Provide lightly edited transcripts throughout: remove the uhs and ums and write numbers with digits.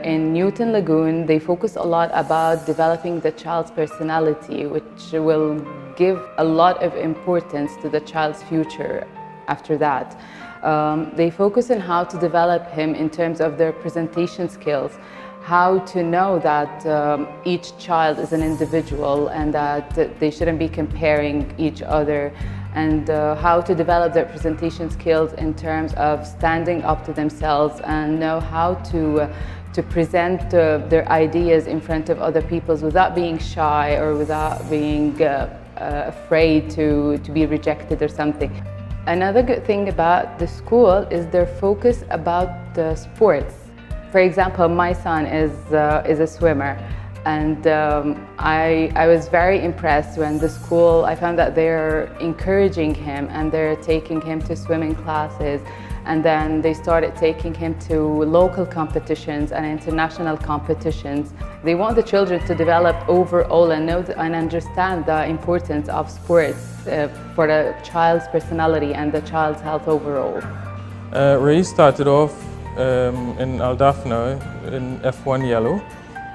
In Newton Lagoon, they focus a lot about developing the child's personality, which will give a lot of importance to the child's future after that. They focus on how to develop him in terms of their presentation skills, how to know that each child is an individual and that they shouldn't be comparing each other, and how to develop their presentation skills in terms of standing up to themselves and know how to present their ideas in front of other people without being shy or without being afraid to be rejected or something. Another good thing about the school is their focus about sports. For example, my son is a swimmer, and I was very impressed when the school, I found that they're encouraging him and they're taking him to swimming classes, and then they started taking him to local competitions and international competitions. They want the children to develop overall and know and understand the importance of sports for the child's personality and the child's health overall. Ray started off in Al Dafna in F1 Yellow.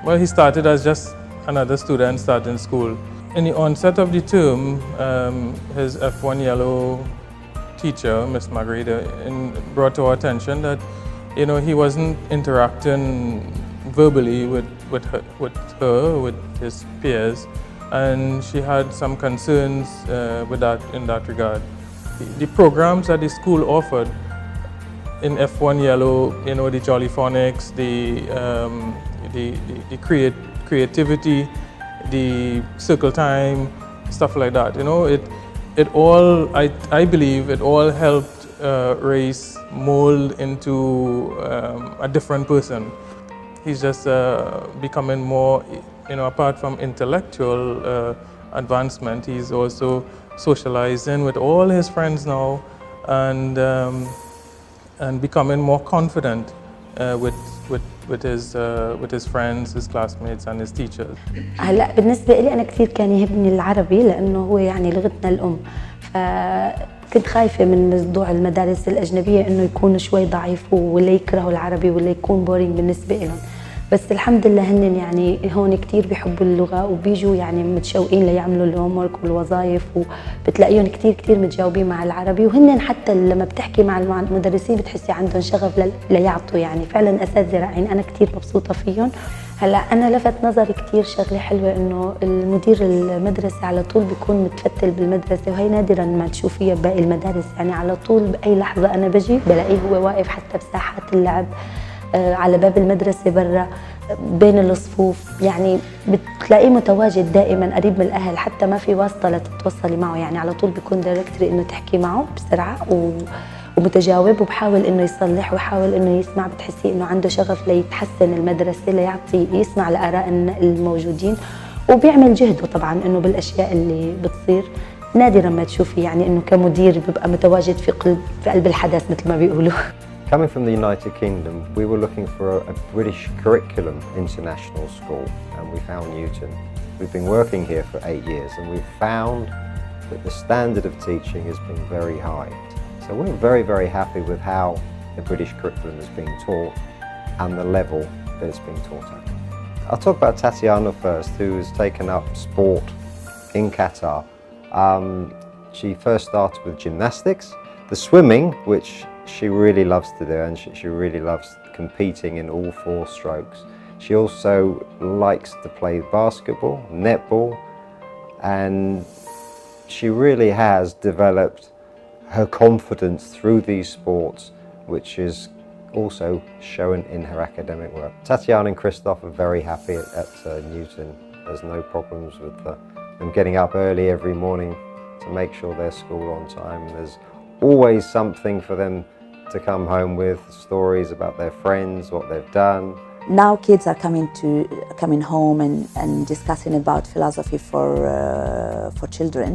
Well, he started as just another student starting school. In the onset of the term, his F1 Yellow teacher, Miss Margarita, brought to our attention that he wasn't interacting verbally with his peers, and she had some concerns in that regard. The programs that the school offered in F1 Yellow, the Jollyphonics, the creativity, the circle time, stuff like that. It all, I believe, it all helped Ray's mold into a different person. He's just becoming more, apart from intellectual advancement, he's also socializing with all his friends now, and becoming more confident with his friends, his classmates and his teachers. هلا بالنسبة لي أنا كثير كان يهمني العربي لأنه هو يعني لغتنا الأم، فكنت خايفة من موضوع المدارس الأجنبية إنه يكون شوي ضعيف ولا يكرهوا العربي ولا يكون بورينج بالنسبة لهم، بس الحمد لله هن يعني هون كثير بيحبوا اللغة وبيجوا يعني متشوقين ليعملوا الهوم ورك والوظائف، وبتلاقيهم كثير متجاوبين مع العربي، وهن حتى لما بتحكي مع المدرسين بتحسي عندهم شغف ليعطوا، يعني فعلا أساتذة رائعين، أنا كثير مبسوطة فيهم. هلا أنا لفت نظري كثير شغلة حلوة إنه المدير المدرسة على طول بيكون متفتل بالمدرسة، وهي نادرا ما تشوفيها بباقي المدارس، يعني على طول بأي لحظة أنا بجي بلاقيه هو واقف حتى بساحات اللعب على باب المدرسة برا بين الصفوف، يعني بتلاقيه متواجد دائما قريب من الأهل، حتى ما في واسطة لتتوصلي معه، يعني على طول بيكون دايركتري إنه تحكي معه بسرعة ومتجاوب وبحاول إنه يصلح وحاول إنه يسمع، بتحسي إنه عنده شغف ليتحسن المدرسة ليعطي يسمع لآراء الموجودين، وبيعمل جهده طبعا إنه بالأشياء اللي بتصير. نادرا ما تشوفي يعني إنه كمدير بيبقى متواجد في قلب الحدث مثل ما بيقولوا. Coming from the United Kingdom, we were looking for a British curriculum international school, and we found Newton. We've been working here for 8 years, and we've found that the standard of teaching has been very high. So we're very, very happy with how the British curriculum is being taught and the level that it's being taught at. I'll talk about Tatiana first, who has taken up sport in Qatar. She first started with gymnastics, the swimming, which she really loves to do, and she really loves competing in all 4 strokes. She also likes to play basketball, netball, and she really has developed her confidence through these sports, which is also shown in her academic work. Tatiana and Christoph are very happy at Newton. There's no problems with them getting up early every morning to make sure they're school on time. There's always something for them to come home with, stories about their friends, what they've done. Now kids are coming home and discussing about philosophy for children,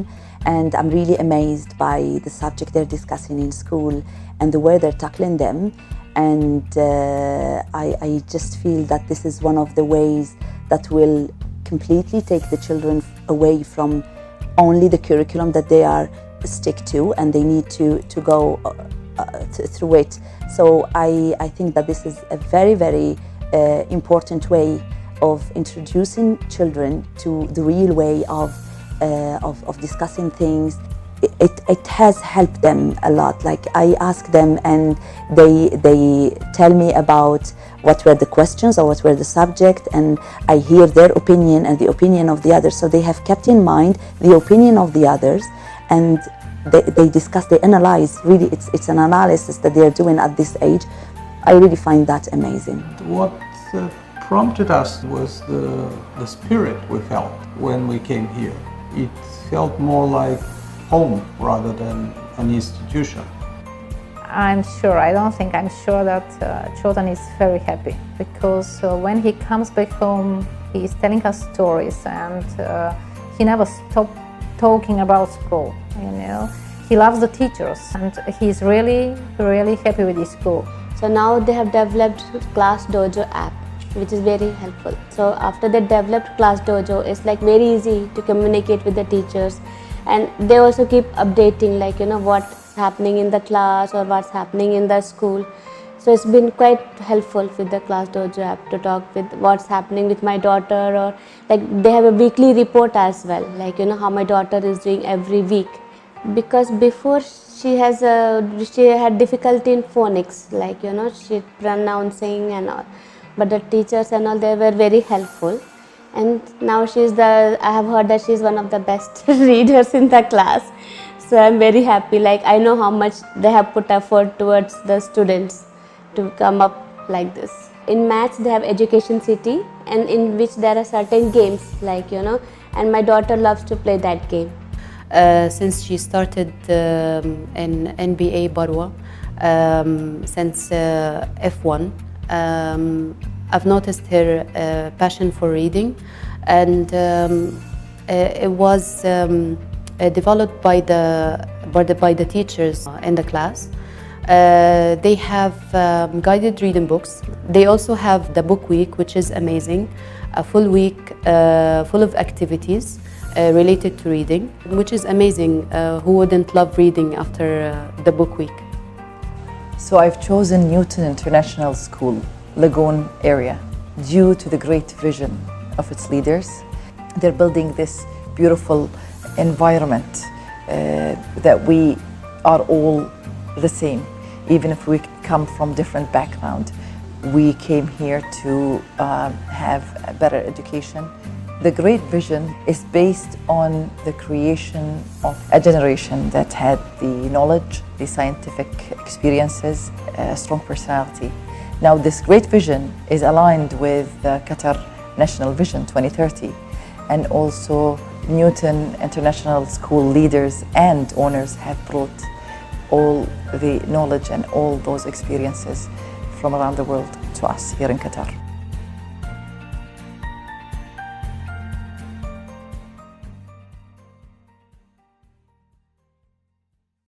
and I'm really amazed by the subject they're discussing in school and the way they're tackling them, and I just feel that this is one of the ways that will completely take the children away from only the curriculum that they are stick to, and they need to go through it. So I think that this is a very, very important way of introducing children to the real way of discussing things. It has helped them a lot. Like I ask them and they tell me about what were the questions or what were the subject, and I hear their opinion and the opinion of the others. So they have kept in mind the opinion of the others, and they discuss, they analyze. Really, it's an analysis that they are doing at this age. I really find that amazing. What prompted us was the spirit we felt when we came here. It felt more like home rather than an institution. I'm sure that Jordan is very happy, because when he comes back home, he is telling us stories, and he never stopped talking about school. You know, he loves the teachers, and he's really, really happy with his school. So now they have developed Class Dojo app, which is very helpful. So after they developed Class Dojo, it's like very easy to communicate with the teachers, and they also keep updating, like, you know, what's happening in the class or what's happening in the school. So it's been quite helpful with the Class Dojo app to talk with what's happening with my daughter, or like they have a weekly report as well, like, you know, how my daughter is doing every week. Because before she had difficulty in phonics, like, you know, she pronouncing and all, but the teachers and all, they were very helpful. And now I have heard that she's one of the best readers in the class. So I'm very happy. Like, I know how much they have put effort towards the students to come up like this. In maths, they have Education City, and in which there are certain games, like, you know, and my daughter loves to play that game. Since she started in NBA Barwa, since F1, I've noticed her passion for reading, and it was developed by the teachers in the class. They have guided reading books. They also have the book week, which is amazing, a full week full of activities related to reading, which is amazing. Who wouldn't love reading after the book week? So I've chosen Newton International School, Lagoon area, due to the great vision of its leaders. They're building this beautiful environment that we are all the same, even if we come from different background. We came here to have a better education. The great vision is based on the creation of a generation that had the knowledge, the scientific experiences, a strong personality. Now, this great vision is aligned with the Qatar National Vision 2030, and also Newton International School leaders and owners have brought all the knowledge and all those experiences from around the world to us here in Qatar.